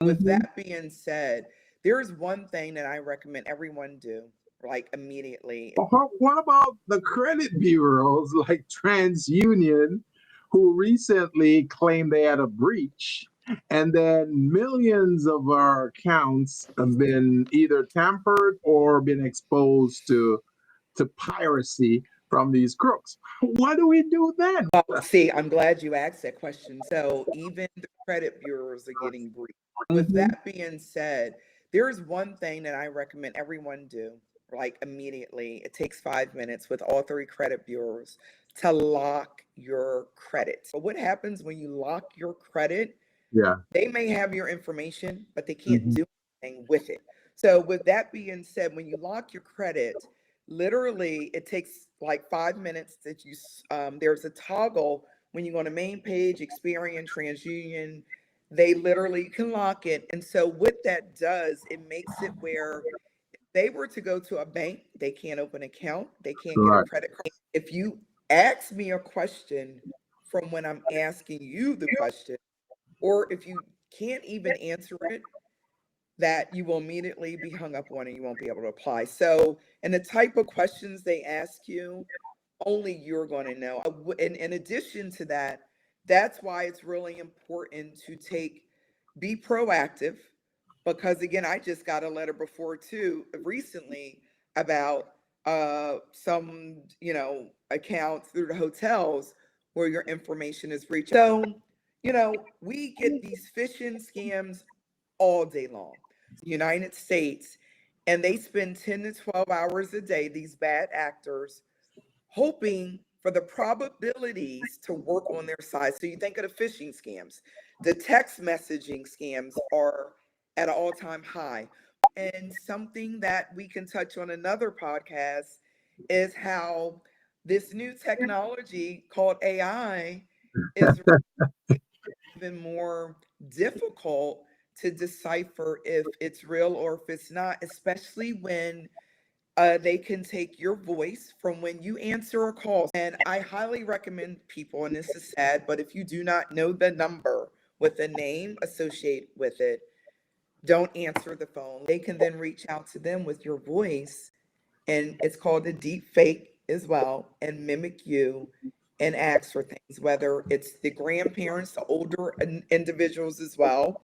With Hmm. that being said, there's one thing that I recommend everyone do, like immediately. What about the credit bureaus like TransUnion, who recently claimed they had a breach, and then millions of our accounts have been either tampered or been exposed to piracy from these crooks? What do we do then? See, I'm glad you asked that question. So even the credit bureaus are getting breached. With Hmm. that being said, there's one thing that I recommend everyone do, like immediately. It takes 5 minutes with all three credit bureaus to lock your credit. But what happens when you lock your credit? Yeah. They may have your information, but they can't Hmm. do anything with it. So, with that being said, when you lock your credit, literally it takes like 5 minutes that there's a toggle when you go on the main page, Experian, TransUnion, they literally can lock it. And so, what that does, it makes it where they were to go to a bank, they can't open an account, they can't get a Right. credit card. If you ask me a question from when I'm asking you the question, or if you can't even answer it, that you will immediately be hung up on and you won't be able to apply. So, and the type of questions they ask you, only you're going to know. And in addition to that, that's why it's really important to be proactive. Because again, I just got a letter before too recently about some, accounts through the hotels where your information is breached. So, we get these phishing scams all day long. United States, and they spend 10 to 12 hours a day, these bad actors, hoping for the probabilities to work on their side. So you think of the phishing scams, the text messaging scams are at an all-time high. And something that we can touch on another podcast is how this new technology called AI is even more difficult to decipher if it's real or if it's not, especially when they can take your voice from when you answer a call. And I highly recommend people, and this is sad, but if you do not know the number with a name associated with it, don't answer the phone. They can then reach out to them with your voice, and it's called a deep fake as well, and mimic you and ask for things, whether it's the grandparents, the older individuals as well.